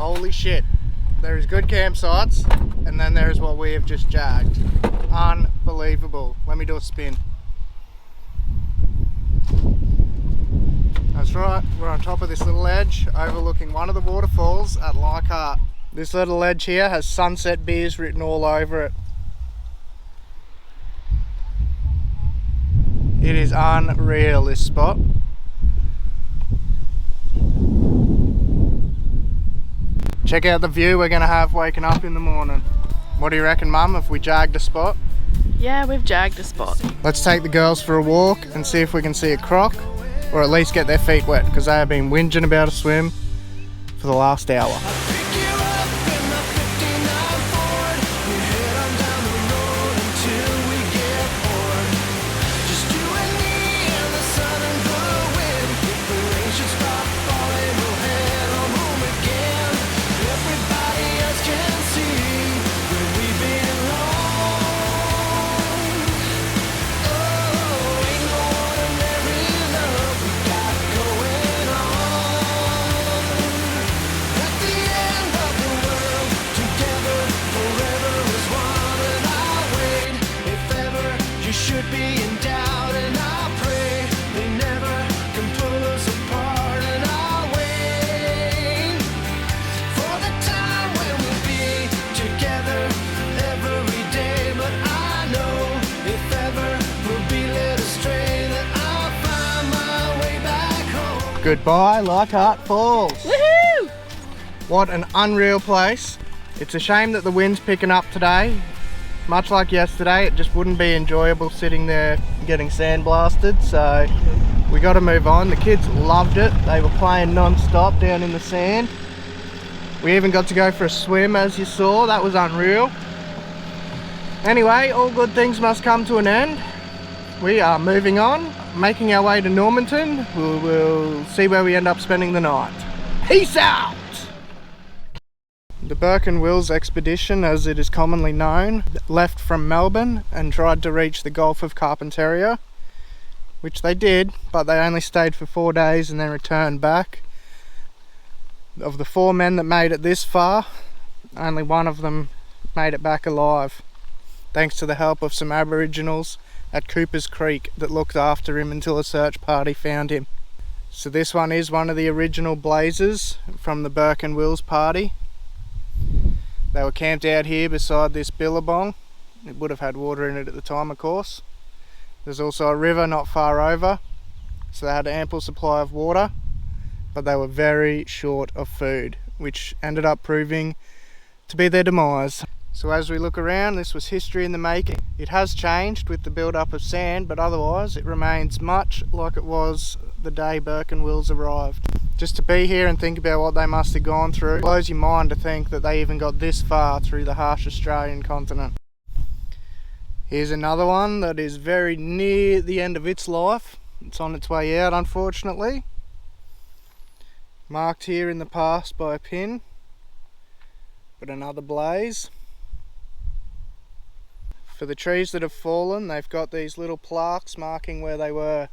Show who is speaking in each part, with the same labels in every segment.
Speaker 1: Holy shit. There is good campsites, and then there is what we have just jagged. Unbelievable. Let me do a spin. That's right, we're on top of this little ledge overlooking one of the waterfalls at Leichhardt. This little ledge here has Sunset Beers written all over it. It is unreal, this spot. Check out the view we're going to have waking up in the morning. What do you reckon, Mum, if we jagged a spot?
Speaker 2: Yeah, we've jagged a spot.
Speaker 1: Let's take the girls for a walk and see if we can see a croc, or at least get their feet wet, because they have been whinging about a swim for the last hour. Goodbye, Leichhardt Falls.
Speaker 2: Woohoo!
Speaker 1: What an unreal place. It's a shame that the wind's picking up today. Much like yesterday, it just wouldn't be enjoyable sitting there getting sandblasted, so we got to move on. The kids loved it. They were playing non-stop down in the sand. We even got to go for a swim, as you saw. That was unreal. Anyway, all good things must come to an end. We are moving on, making our way to Normanton. We'll see where we end up spending the night. Peace out! The Burke and Wills expedition, as it is commonly known, left from Melbourne and tried to reach the Gulf of Carpentaria, which they did, but they only stayed for 4 days and then returned back. Of the 4 men that made it this far, only one of them made it back alive, thanks to the help of some Aboriginals at Cooper's Creek that looked after him until a search party found him. So this one is one of the original blazers from the Burke and Wills party. They were camped out here beside this billabong. It would have had water in it at the time, of course. There's also a river not far over, so they had an ample supply of water, but they were very short of food, which ended up proving to be their demise. So as we look around, this was history in the making. It has changed with the build-up of sand, but otherwise it remains much like it was the day Burke and Wills arrived. Just to be here and think about what they must have gone through, it blows your mind to think that they even got this far through the harsh Australian continent. Here's another one that is very near the end of its life. It's on its way out, unfortunately. Marked here in the past by a pin, but another blaze. For the trees that have fallen, they've got these little plaques marking where they were.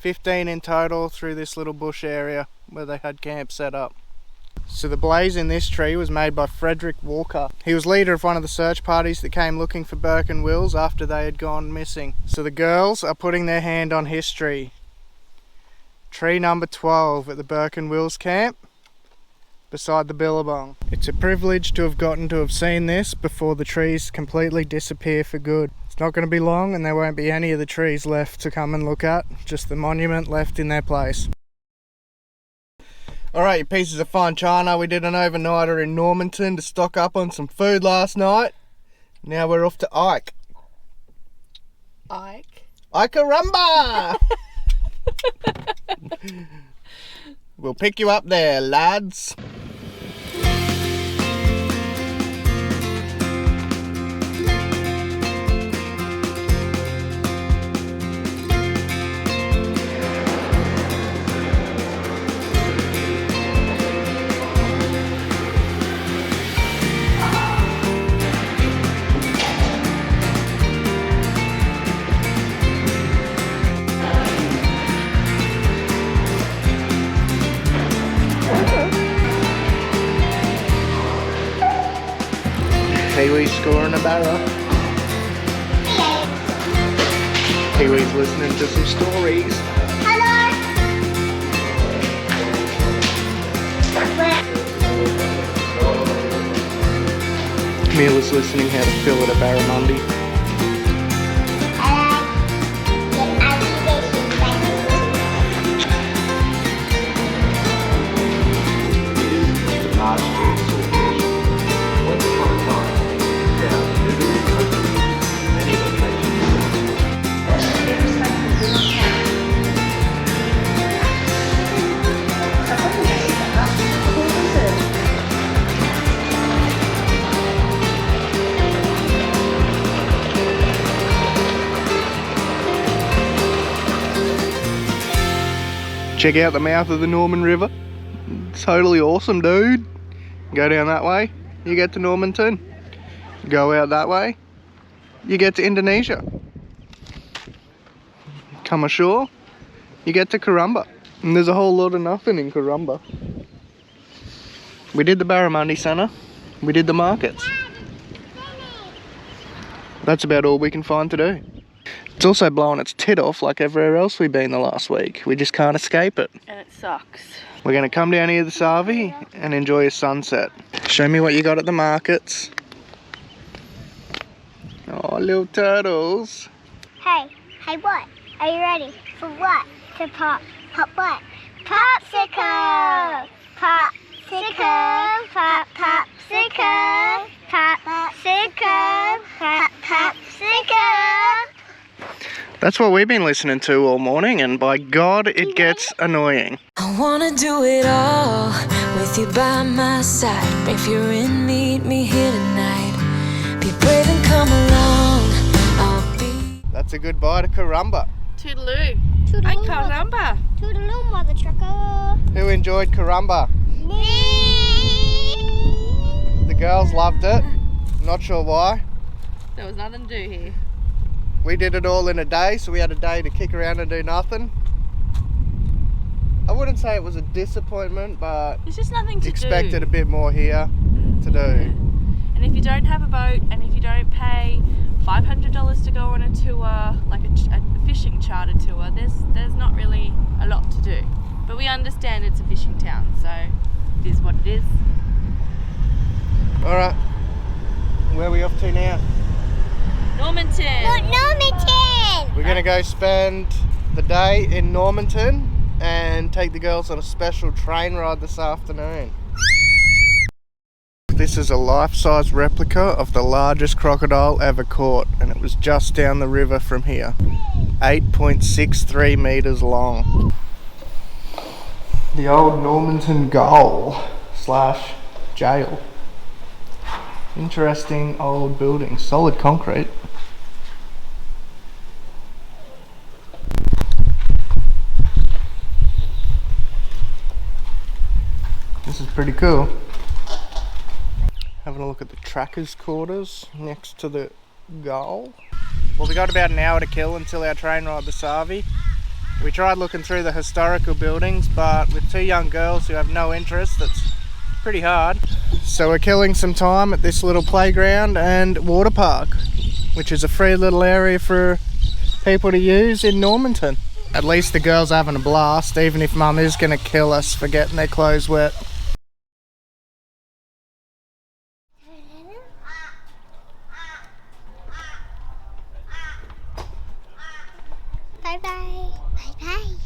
Speaker 1: 15 in total through this little bush area where they had camp set up. So the blaze in this tree was made by Frederick Walker. He was leader of one of the search parties that came looking for Burke and Wills after they had gone missing. So the girls are putting their hand on history. Tree number 12 at the Burke and Wills camp, beside the billabong. It's a privilege to have gotten to have seen this before the trees completely disappear for good. It's not going to be long and there won't be any of the trees left to come and look at, just the monument left in their place. Alright, you pieces of fine china, we did an overnighter in Normanton to stock up on some food last night. Now we're off to Ike.
Speaker 2: Ike?
Speaker 1: Karumba! We'll pick you up there, lads. Pee-wee's scoring a barra. Pee-wee's listening to some stories. Mila's listening how to fill it a barramundi. Check out the mouth of the Norman River. Totally awesome, dude. Go down that way, you get to Normanton. Go out that way, you get to Indonesia. Come ashore, you get to Karumba. And there's a whole lot of nothing in Kurumba. We did the barramundi centre, we did the markets. That's about all we can find to do. It's also blowing its tit off like everywhere else we've been the last week. We just can't escape it.
Speaker 2: And it sucks.
Speaker 1: We're going to come down here this Savi and enjoy a sunset. Show me what you got at the markets. Oh, little turtles.
Speaker 3: Hey, what? Are you ready for what? To pop what? Popsicle! Popsicle! Popsicle! Popsicle! Popsicle!
Speaker 1: That's what we've been listening to all morning, and by God, it gets annoying.
Speaker 4: I wanna do it all with you by my side. If you're in, meet me here tonight. Be brave and come along. I'll be.
Speaker 1: That's a goodbye to Karumba.
Speaker 2: Toodaloo. Ay, Karumba.
Speaker 3: Toodaloo, mother trucker.
Speaker 1: Who enjoyed Karumba? The girls loved it. Not sure why.
Speaker 2: There was nothing to do here.
Speaker 1: We did it all in a day, so we had a day to kick around and do nothing. I wouldn't say it was a disappointment, but
Speaker 2: There's just nothing to
Speaker 1: expected
Speaker 2: do.
Speaker 1: a bit more here to do.
Speaker 2: And if you don't have a boat, and if you don't pay $500 to go on a tour, like a fishing charter tour, there's not really a lot to do. But we understand it's a fishing town, so it is what it is.
Speaker 1: Alright, where are we off to now?
Speaker 2: Normanton.
Speaker 3: Normanton!
Speaker 1: We're gonna go spend the day in Normanton and take the girls on a special train ride this afternoon. This is a life-size replica of the largest crocodile ever caught, and it was just down the river from here. 8.63 meters long. The old Normanton Gaol / jail. Interesting old building, solid concrete. This is pretty cool. Having a look at the trackers' quarters next to the gaol. Well, we got about an hour to kill until our train ride to Savi. We tried looking through the historical buildings, but with two young girls who have no interest, it's pretty hard. So we're killing some time at this little playground and water park, which is a free little area for people to use in Normanton. At least the girls are having a blast, even if Mum is going to kill us for getting their clothes wet.
Speaker 3: Bye bye. Bye bye.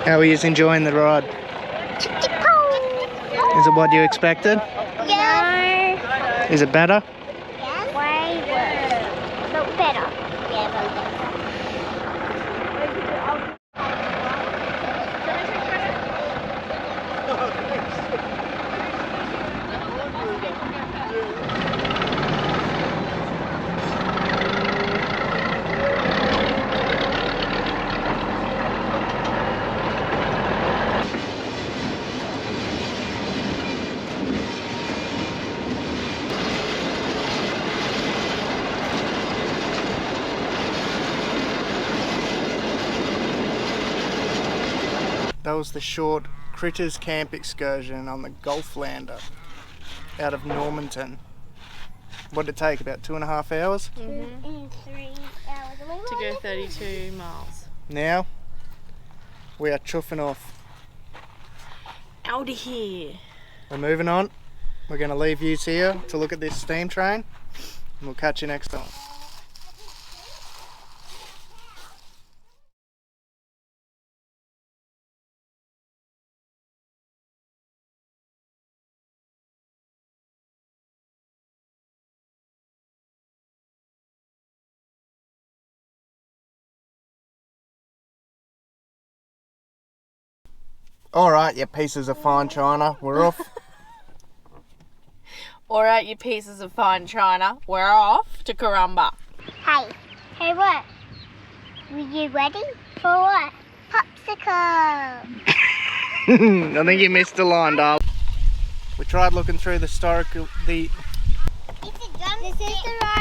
Speaker 1: How are you enjoying the ride? Is it what you expected?
Speaker 3: Yeah.
Speaker 1: Is it better?
Speaker 3: Yes. Way worse. But better. Yeah, but better.
Speaker 1: That was the short Critters camp excursion on the Gulf Lander out of Normanton. What did it take? About 2.5 hours?
Speaker 2: Mm-hmm.
Speaker 3: 3 hours.
Speaker 2: To go 32 miles.
Speaker 1: Now we are chuffing off.
Speaker 2: Out of here.
Speaker 1: We're moving on. We're going to leave you here to look at this steam train, and we'll catch you next time. Alright, you pieces of fine china, we're off.
Speaker 2: Alright, you pieces of fine china, we're off to Karumba.
Speaker 3: Hey. Hey, what? Were you ready? For what? Popsicle.
Speaker 1: I think you missed the line, darling. We tried looking through the historical...
Speaker 3: This is the right